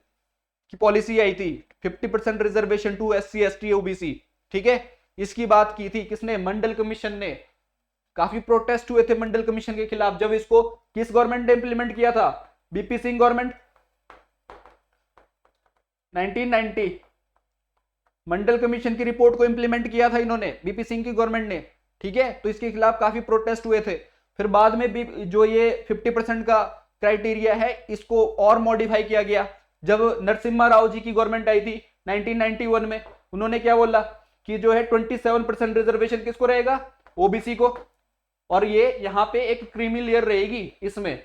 की पॉलिसी आई थी, 50% रिजर्वेशन टू SC/ST OBC। ठीक है, इसकी बात की थी किसने, मंडल कमीशन ने। काफी प्रोटेस्ट हुए थे मंडल कमीशन के खिलाफ जब इसको किस गवर्नमेंट ने इंप्लीमेंट किया था, बीपी सिंह गवर्नमेंट 1990। मंडल कमीशन की रिपोर्ट को इंप्लीमेंट किया था इन्होंने, बीपी सिंह की गवर्नमेंट ने। ठीक है, तो इसके खिलाफ काफी प्रोटेस्ट हुए थे। फिर बाद में भी जो ये 50% का क्राइटेरिया है इसको और मॉडिफाई किया गया जब नरसिम्हा राव जी की गवर्नमेंट आई थी 1991 में। उन्होंने क्या बोला कि जो है 27% रिजर्वेशन किसको रहेगा, ओबीसी को, और ये यहाँ पे एक क्रीमी लेयर रहेगी इसमें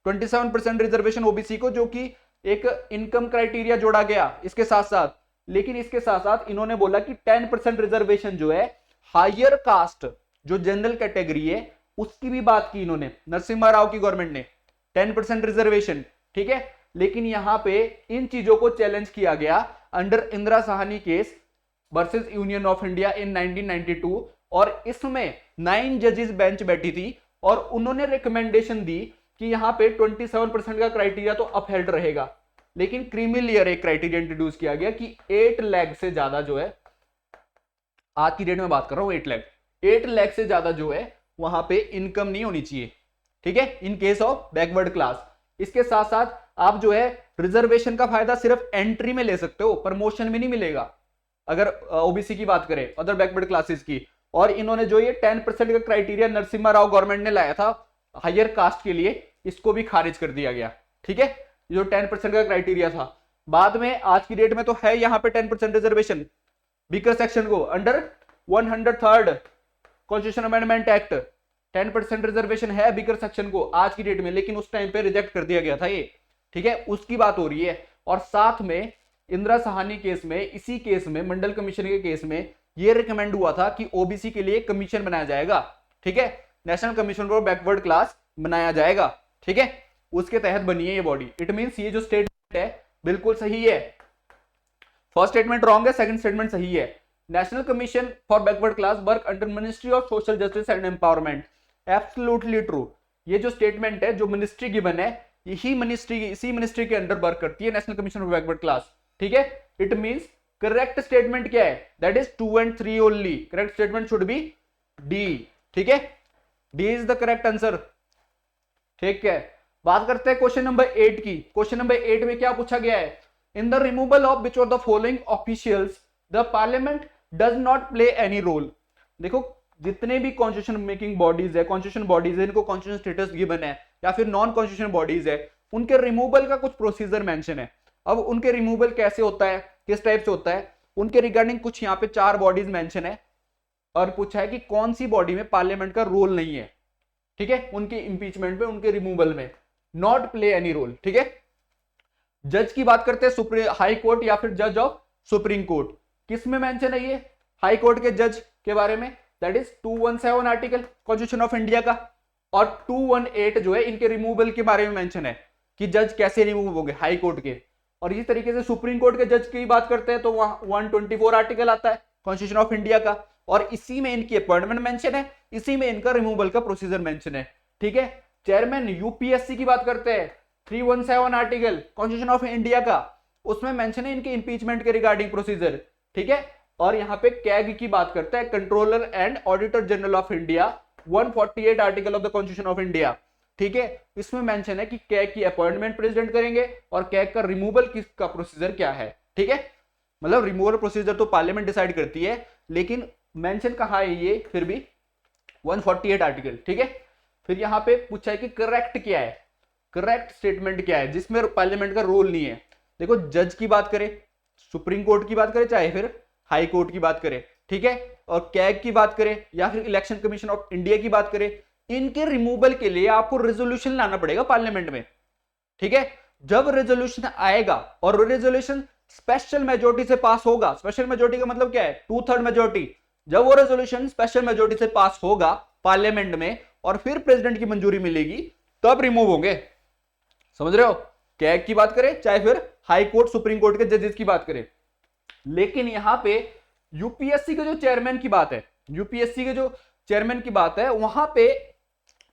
27% रिजर्वेशन ओबीसी को, जो कि एक इनकम क्राइटेरिया जोड़ा गया इसके साथ साथ। लेकिन इसके साथ साथ इन्होंने बोला कि 10% रिजर्वेशन जो है हायर कास्ट जो जनरल कैटेगरी है उसकी भी बात की इन्होंने, नरसिम्हा राव की गवर्नमेंट ने 10% रिजर्वेशन। ठीक है, लेकिन यहां पे इन चीजों को चैलेंज किया गया under Indira Sahni case versus union of India in 1992, और इसमें 9 जजेस बेंच बैठी थी और उन्होंने रिकमेंडेशन दी कि यहां पे 27% का क्राइटेरिया तो अपहेल्ड रहेगा, लेकिन क्रीमी लेयर एक क्राइटेरिया इंट्रोड्यूस किया गया कि 8 लाख से ज्यादा जो है आज की डेट में बात कर रहा हूं 8 लाख से ज्यादा जो है वहां पे इनकम नहीं होनी चाहिए, ठीक है, इन केस ऑफ बैकवर्ड क्लास। इसके साथ साथ आप जो है रिजर्वेशन का फायदा सिर्फ एंट्री में ले सकते हो, प्रमोशन में नहीं मिलेगा अगर ओबीसी की बात करें, अदर बैकवर्ड क्लासेस की। और इन्होंने जो ये 10% का क्राइटेरिया नरसिम्हा राव गवर्नमेंट ने लाया था हायर कास्ट के लिए, इसको भी खारिज कर दिया गया, ठीक है, जो 10% का क्राइटेरिया था। बाद में आज की डेट में तो है यहाँ पे 10% रिजर्वेशन बीकर सेक्शन को under 103rd constitution amendment act, 10% reservation है बीकर सेक्शन को आज की डेट में, लेकिन उस टाइम पे रिजेक्ट कर दिया गया था ये, ठीक है, उसकी बात हो रही है। और साथ में इंदिरा साहनी केस में, इसी केस में मंडल कमीशन के केस में ये रिकमेंड हुआ था कि ओबीसी के लिए कमीशन बनाया जाएगा, ठीक है, national commission for backward class बनाया जाएगा, ठीक है, उसके तहत बनी है ये बॉडी। इट मींस ये जो स्टेटमेंट है बिल्कुल सही है, फर्स्ट स्टेटमेंट रॉन्ग है, सेकंड स्टेटमेंट सही है। National commission for backward class work under ministry of social justice and empowerment, absolutely true. ये जो स्टेटमेंट है, जो मिनिस्ट्री गिवन है, यही मिनिस्ट्री, इसी मिनिस्ट्री के अंडर वर्क करती है national commission for backward class, ठीक है। इट मींस करेक्ट स्टेटमेंट क्या है, that is 2 and 3 only, correct statement should be D, ठीक है, D is the correct answer, ठीक है। बात करते हैं क्वेश्चन नंबर 8 की। क्वेश्चन नंबर 8 में क्या पूछा गया है, in the removal of which of the following officials the parliament does not play any role. देखो जितने भी कॉन्स्टिट्यूशन मेकिंग बॉडीज है, कॉन्स्टिट्यूशन बॉडीज है, इनको कॉन्स्टिट्यूशन स्टेटस गिवन है, या फिर नॉन कॉन्स्टिट्यूशन बॉडीज है, उनके रिमूवल का कुछ प्रोसीजर मेंशन है। अब उनके रिमूवल कैसे होता है, किस टाइप से होता है, उनके रिगार्डिंग कुछ यहाँ पे 4 बॉडीज मेंशन है, और पूछा है कि कौन सी बॉडी में पार्लियामेंट का रोल नहीं है, ठीक है, उनके इंपीचमेंट में, उनके रिमूवल में, नॉट प्ले एनी रोल, ठीक है। जज की बात करते हैं, सुप्रीम हाई कोर्ट या फिर जज ऑफ सुप्रीम कोर्ट, किस में मेंशन है ये हाई कोर्ट के जज के बारे में, that is 217 article constitution of India का, और 218 जो है इनके रिमूवल के बारे में मेंशन है कि जज कैसे रिमूव होंगे हाई कोर्ट के। और इसी तरीके से सुप्रीम कोर्ट के जज की बात करते हैं तो वहां 124 आर्टिकल आता है कॉन्स्टिट्यूशन ऑफ इंडिया का, और इसी में इनकी अपॉइंटमेंट मेंशन है, इसी में इनका रिमूवल का प्रोसीजर मेंशन है, ठीक है। चेयरमैन यूपीएससी की बात करते हैं, 317 आर्टिकल कॉन्स्टिट्यूशन ऑफ इंडिया का, उसमें मेंशन है इनके इंपीचमेंट के रिगार्डिंग प्रोसीजर, ठीक है। और यहाँ पे कैग की बात करता है, controller and auditor general of India, 148 article of the constitution of India, ठीक है। इसमें मेंशन है कि कैग की अपॉइंटमेंट प्रेसिडेंट करेंगे और कैग का रिमूवल किसका प्रोसीजर क्या है, ठीक है। मतलब रिमूवल प्रोसीजर तो पार्लियामेंट डिसाइड करती है, लेकिन मेंशन कहाँ है ये, फिर भी 148 आर्टिकल, ठीक है। फिर यहाँ पे पूछा है कि करेक्ट क्या है, करेक्ट स्टेटमेंट क्या है जिसमें पार्लियामेंट का रोल नहीं है। देखो जज की बात करें, सुप्रीम कोर्ट की बात करें, चाहे फिर हाई कोर्ट की बात करें, ठीक है, और कैग की बात करें या फिर इलेक्शन कमीशन ऑफ इंडिया की बात करें, इनके रिमूवल के लिए आपको रेजोल्यूशन लाना पड़ेगा पार्लियामेंट में, ठीक है। जब रेजोल्यूशन आएगा और रेजोल्यूशन स्पेशल मेजोरिटी से पास होगा, स्पेशल मेजोरिटी का मतलब क्या है, 2/3 मेजोरिटी, जब वो रेजोल्यूशन स्पेशल मेजोरिटी से पास होगा पार्लियामेंट में और फिर प्रेसिडेंट की मंजूरी मिलेगी, तब रिमूव होंगे, समझ रहे हो। कैग की बात करें चाहे फिर हाई कोर्ट सुप्रीम कोर्ट के जजेस की बात करें। लेकिन यहां पे यूपीएससी के जो चेयरमैन की बात है, यूपीएससी के जो चेयरमैन की बात है, वहां पे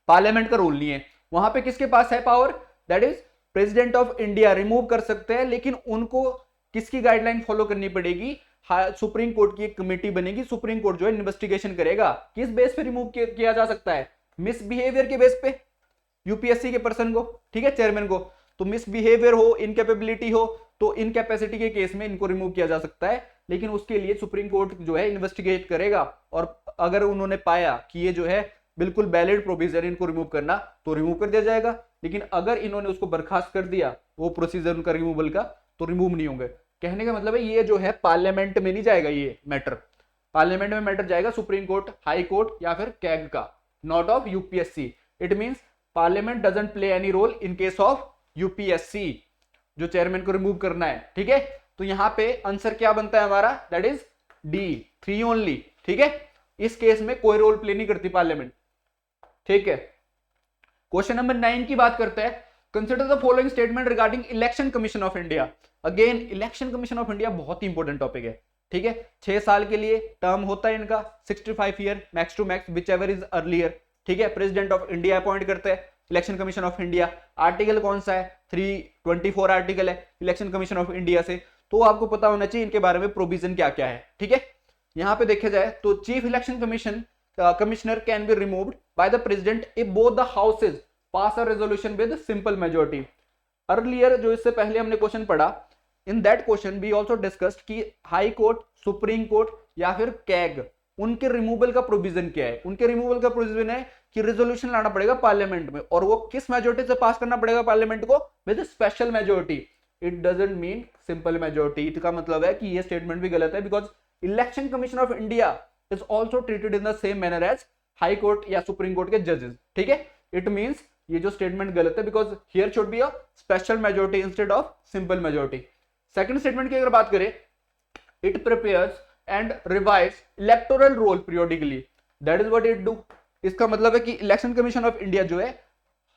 पार्लियामेंट का रोल नहीं है, वहां पे किसके पास है power, that is president of India remove कर सकते हैं, लेकिन उनको किसकी गाइडलाइन फॉलो करनी पड़ेगी, सुप्रीम कोर्ट की एक कमेटी बनेगी, सुप्रीम कोर्ट जो है इन्वेस्टिगेशन करेगा, किस बेस पे रिमूव किया जा सकता है, मिसबिहेवियर के बेस पे यूपीएससी के पर्सन को, ठीक है, चेयरमैन को। तो मिसबिहेवियर हो, इनकैपेबिलिटी हो, तो इनकैपेसिटी के केस में इनको रिमूव किया जा सकता है, लेकिन उसके लिए सुप्रीम कोर्ट जो है इन्वेस्टिगेट करेगा, और अगर उन्होंने पाया कि ये जो है बिल्कुल वैलिड प्रोविजन इनको रिमूव करना, तो रिमूव कर दिया जाएगा। लेकिन अगर इन्होंने उसको बर्खास्त कर दिया, वो प्रोसीजर उनका रिमूवल का, तो रिमूव नहीं होंगे। कहने का मतलब है ये जो है पार्लियामेंट में नहीं जाएगा, ये मैटर पार्लियामेंट में मैटर जाएगा सुप्रीम कोर्ट, हाई कोर्ट या फिर कैग का, not of UPSC. It means parliament doesn't play any role in case of UPSC, जो चेयरमैन को रिमूव करना है, ठीक है। तो यहां पे आंसर क्या बनता है हमारा, दैट इज डी, 3 ओनली, ठीक है। इस केस में कोई रोल प्ले नहीं करती पार्लियामेंट, ठीक है। क्वेश्चन नंबर 9 की बात करते हैं, consider the following statement regarding election commission of India. Again election commission of India बहुत ही इंपॉर्टेंट टॉपिक है, ठीक है। 6 साल के लिए टर्म होता है इनका, 65 year max to max, whichever is earlier, ठीक है। प्रेसिडेंट ऑफ इंडिया अपॉइंट करते हैं election commission of India. Article कौन सा है, 324 आर्टिकल है इलेक्शन कमीशन ऑफ इंडिया से, तो आपको पता होना चाहिए इनके बारे में प्रोविजन क्या क्या है, ठीक है। यहाँ पे देखा जाए तो chief election commissioner can be removed by the president if both the houses pass a resolution with simple majority. Earlier जो इससे पहले हमने क्वेश्चन पढ़ा, in that question we also discussed कि हाई कोर्ट, सुप्रीम कोर्ट या फिर CAG, उनके removal का प्रोविजन क्या है। उनके रिमूवल का प्रोविजन है कि रेजोल्यूशन लाना पड़ेगा पार्लियामेंट में, और वो किस मेजोरिटी से पास करना पड़ेगा पार्लियामेंट को, with special majority. It doesn't mean simple majority. इसका मतलब है कि ये स्टेटमेंट भी गलत है, because election commission of India is also treated in the same manner as high court या सुप्रीम कोर्ट के जजेस। ठीक है, इट मीन्स ये जो स्टेटमेंट गलत है, because here should be a special majority instead of simple majority. Second statement की अगर बात करें, it prepares and revise electoral roll periodically, that is what it do. इसका मतलब है कि इलेक्शन कमीशन ऑफ इंडिया जो है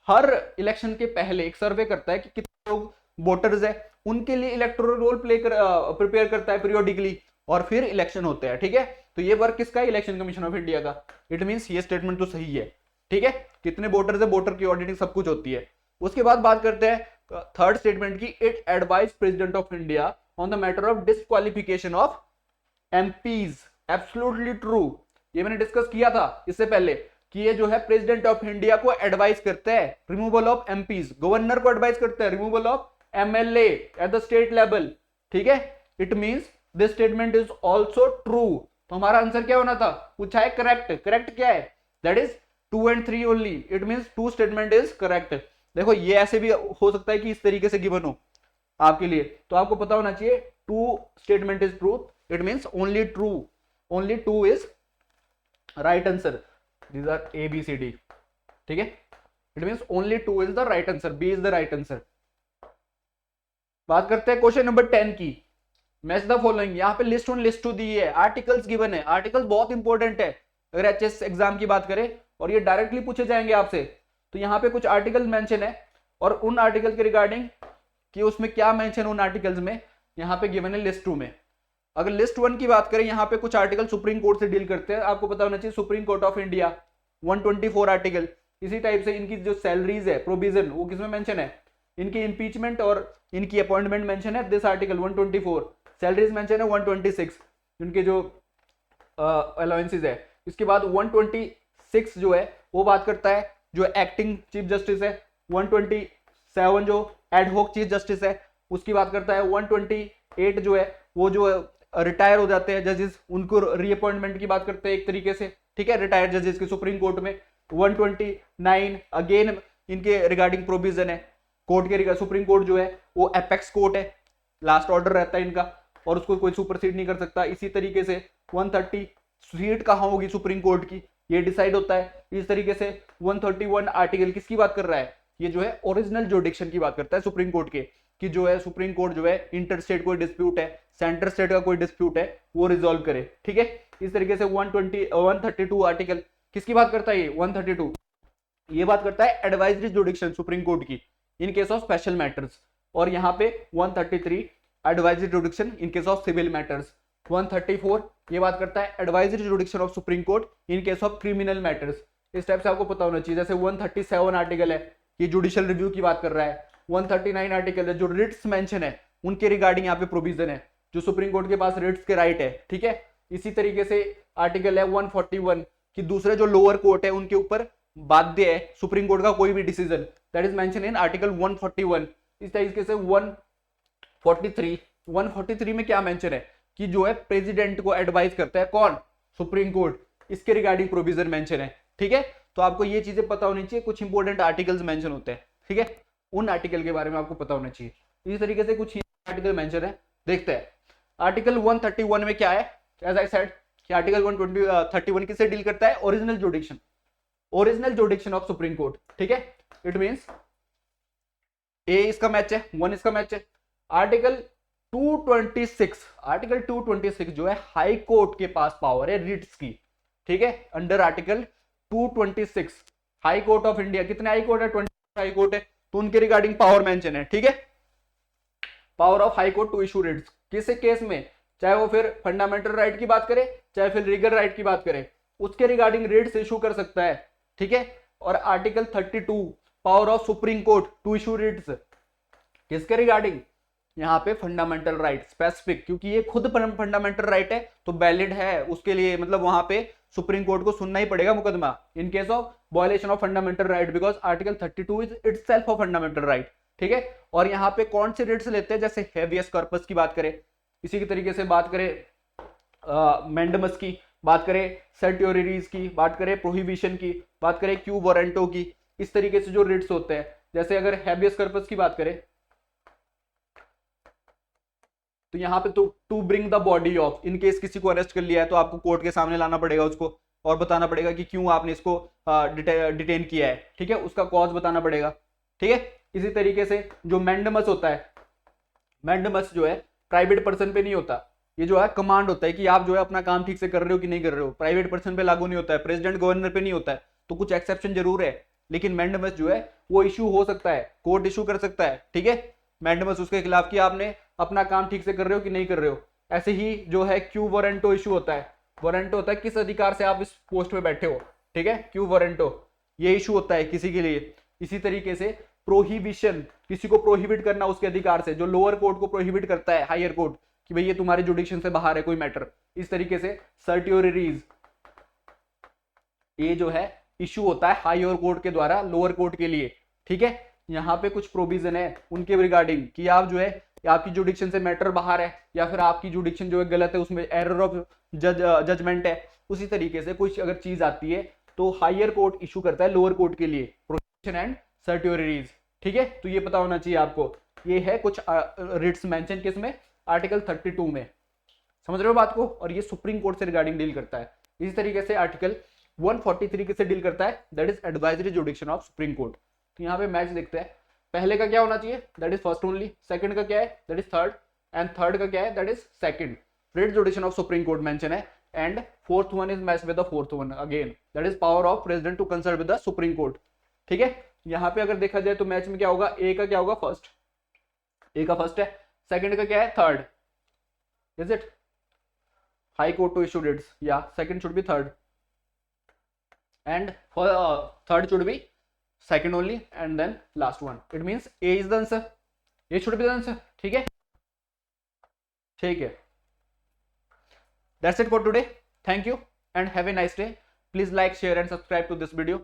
हर इलेक्शन के पहले एक सर्वे करता है कि कितने लोग वोटर्स है, उनके लिए इलेक्टोरल रोल प्रिपेयर करता है पीरियोडिकली, और फिर इलेक्शन होते हैं। ठीक है, तो ये वर्क किसका है, इलेक्शन कमीशन ऑफ इंडिया का। इट मींस ये स्टेटमेंट तो सही है। ठीक है, कितने वोटर्स है, वोटर की ऑडिटिंग सब कुछ होती है। उसके बाद बात करते हैं थर्ड स्टेटमेंट की, it advise president of India on the matter of disqualification of MPs. Absolutely true, ये मैंने डिस्कस किया था इससे पहले कि ये जो है प्रेसिडेंट ऑफ इंडिया को एडवाइस करता है रिमूवल ऑफ एमपीज, गवर्नर को एडवाइस करता है removal of MLA at the state level. ठीक है, it means this statement is also true. तो हमारा आंसर क्या होना था, पूछा है करेक्ट। करेक्ट क्या है, that is 2 and 3 only. It means 2 statement is correct. देखो ये ऐसे भी हो सकता है कि इस तरीके से गिवन हो आपके लिए, तो आपको पता होना चाहिए 2 statement is true. It means only true, only 2 is right answer. These are A B C D. ठीक है, it means only 2 is the right answer, B is the right answer. बात करते हैं क्वेश्चन नंबर 10 की, match the following. यहाँ पे list 1 list 2 दी है, articles given है। आर्टिकल्स बहुत इंपॉर्टेंट है अगर एचएस एग्जाम की बात करें, और ये डायरेक्टली पूछे जाएंगे आपसे। तो यहाँ पे कुछ आर्टिकल मेंशन है, और उन आर्टिकल के रिगार्डिंग कि उसमें क्या मेंशन उन आर्टिकल्स में, यहाँ पे गिवन है लिस्ट 2 में। अगर लिस्ट 1 की बात करें, यहाँ पे कुछ आर्टिकल सुप्रीम कोर्ट से डील करते हैं। आपको पता होना चाहिए supreme court of India 124 article. इसी टाइप से इनकी जो सैलरीज है प्रोविजन, वो किसमें मेंशन है, इनकी इंपीचमेंट और इनकी अपॉइंटमेंट मेंशन है दिस आर्टिकल 124। सैलरीज मेंशन है 126, इनके जो अलाउंसेस है। इसके बाद 126 जो है वो बात करता है जो एक्टिंग चीफ जस्टिस है, 127 जो एडहॉक चीफ जस्टिस है उसकी बात करता है, 128 जो है वो जो रिटायर हो जाते हैं जजेस, उनको रीअपॉइंटमेंट की बात करते हैं एक तरीके से। ठीक है, रिटायर्ड जजेस की सुप्रीम कोर्ट में। 129 अगेन इनके रिगार्डिंग प्रोविजन है कोर्ट के, सुप्रीम कोर्ट जो है वो एपेक्स कोर्ट है, लास्ट ऑर्डर रहता है इनका, और उसको कोई सुपरसीड नहीं कर सकता। इसी तरीके से 130 सीट कहाँ होगी सुप्रीम कोर्ट की, ये डिसाइड होता है। इस तरीके से 131 आर्टिकल किसकी बात कर रहा है, ये जो है ओरिजिनल जुडिक्शन की बात करता है सुप्रीम कोर्ट के, कि जो है सुप्रीम कोर्ट जो है इंटर स्टेट कोई डिस्प्यूट है, सेंटर स्टेट का कोई डिस्प्यूट है, वो रिजॉल्व करे। ठीक है, इस तरीके से 132 आर्टिकल किसकी बात करता है, ये 132 ये बात करता है एडवाइजरी जुडिक्शन सुप्रीम कोर्ट की in case of special matters. और यहाँ पे 133 advisory jurisdiction in case of civil matters. 134 ये बात करता है advisory jurisdiction of supreme court in case of criminal matters. इस टाइप से आपको पता होना चाहिए। जैसे 137 आर्टिकल है, ये जुडिशियल रिव्यू की बात कर रहा है। 139 आर्टिकल है, जो रिट्स मेंशन है उनके रिगार्डिंग यहाँ पे प्रोविजन है, जो सुप्रीम कोर्ट के पास रिट्स के राइट है। ठीक है, इसी तरीके से आर्टिकल है 141 कि दूसरे जो लोअर कोर्ट है उनके ऊपर बाध्य है सुप्रीम कोर्ट का कोई भी decision, that is mention in article 141। इस तरीके से 143 में क्या मेंशन है कि जो है प्रेसिडेंट को एडवाइस करता है कौन, सुप्रीम कोर्ट, इसके रिगार्डिंग प्रोविजन मेंशन है। ठीक है, तो आपको ये चीजें पता होनी चाहिए, कुछ इंपॉर्टेंट आर्टिकल्स मेंशन होते हैं। ठीक है, उन आर्टिकल के बारे में आपको पता होना चाहिए। इसी तरीके से कुछ आर्टिकल मेंशन है, देखते हैं। आर्टिकल 131 में क्या है, एज आई सेड कि आर्टिकल 131 किससे डील करता है, original जुडिक्शन, original जुडिक्शन of supreme Court. ठीक है, इट मींस ए इसका मैच है, 1 इसका मैच है। आर्टिकल 226 जो है हाई कोर्ट के पास पावर है रिट्स की। ठीक है, under article 226 high court of India, कितने हाई कोर्ट है, 20 हाई कोर्ट है, तो उनके रिगार्डिंग पावर मेंशन है। ठीक है, power of high court to issue writs, किसी केस में, चाहे वो फिर फंडामेंटल राइट की बात करे चाहे फिर लीगल राइट की बात करे, उसके रिगार्डिंग रिट्स इशू कर सकता है। ठीक है, और article 32 power of supreme court to issue writs, किसके रिगार्डिंग, यहाँ पे फंडामेंटल राइट स्पेसिफिक, क्योंकि ये खुद फंडामेंटल राइट है तो वैलिड है उसके लिए, मतलब वहां पे सुप्रीम कोर्ट को सुनना ही पड़ेगा मुकदमा इन case of violation of fundamental right, because article 32 is itself a fundamental right. ठीक है, और यहाँ पे कौन से रिट्स लेते हैं, जैसे हेवियस कॉर्पस की बात करें, इसी की तरीके से बात करें मैंडमस की, बात करें सर्टियोरिटीज की, बात करें प्रोहिबिशन की, बात करें क्यू वारंटो की, इस तरीके से जो रिट्स होते हैं, जैसे अगर हेबियस कॉर्पस की बात करें तो यहाँ पे तो to bring the body of, in case किसी को अरेस्ट कर लिया है तो आपको कोर्ट के सामने लाना पड़ेगा उसको और बताना पड़ेगा कि क्यों आपने इसको डिटेन किया है। ठीक है, उसका कॉज बताना पड़ेगा। ठीक है, इसी तरीके से जो मैंडमस होता है, मैंडमस जो है प्राइवेट पर्सन पे नहीं होता, ये जो है कमांड होता है कि आप जो है अपना काम ठीक से कर रहे हो कि नहीं कर रहे हो, प्राइवेट पर्सन पे लागू नहीं होता है, प्रेसिडेंट गवर्नर पे नहीं होता है, तो कुछ एक्सेप्शन जरूर है, लेकिन मैंडमस जो है वो इशू हो सकता है, कोर्ट इशू कर सकता है। ठीक है, मैंडमस उसके खिलाफ कि आपने अपना काम ठीक से कर रहे हो कि नहीं कर रहे हो। ऐसे ही जो है क्यू वारंटो इशू होता है, वारंटो होता है किस अधिकार से आप इस पोस्ट पे बैठे हो। ठीक है, क्यू वारंटो ये इशू होता है किसी के लिए। इसी तरीके से प्रोहिबिशन, किसी को प्रोहिबिट करना उसके अधिकार से, जो लोअर कोर्ट को प्रोहिबिट करता है हायर कोर्ट कि भाई ये तुम्हारे जुडिक्शन से बाहर है कोई मैटर। इस तरीके से सर्टियोरिटीज, ये जो है इशू होता है हायर कोर्ट के द्वारा लोअर कोर्ट के लिए। ठीक है, यहाँ पे कुछ प्रोविजन है उनके रिगार्डिंग कि आप जो है आपकी जुडिक्शन से मैटर बाहर है या फिर आपकी जुडिक्शन जो है गलत है, उसमें एरर ऑफ जजमेंट है। उसी तरीके से कुछ अगर चीज आती है तो हायर कोर्ट इशू करता है लोअर कोर्ट के लिए प्रोहिबिशन एंड सर्टियोरिटीज। ठीक है, तो ये पता होना चाहिए आपको। ये है कुछ रिट्स मेंशन किसमें, आर्टिकल 32 में। समझ रहे हो बात को, और ये सुप्रीम कोर्ट से रिगार्डिंग डील करता है। इसी तरीके से आर्टिकल 143 किससे डील करता है, that is advisory jurisdiction of supreme court. तो यहाँ पे मैच देखते हैं, पहले का क्या होना चाहिए, that is first only, second का क्या है, that is third, and third का क्या है, that is second. Writ jurisdiction of supreme Court mention है, and fourth one is match with the fourth one again, that is power of president to consult with the Supreme Court. ठीक है, यहाँ पे अगर देखा जाए तो मैच में क्या होगा, ए का क्या होगा फर्स्ट, ए का फर्स्ट है, सेकंड का क्या है third, is it high court to issue writs, या second should be third and for third should be second only and then last one, it means A is the answer, A should be the answer। ठीक है, ठीक है, that's it for today, thank you and have a nice day, please like, share and subscribe to this video।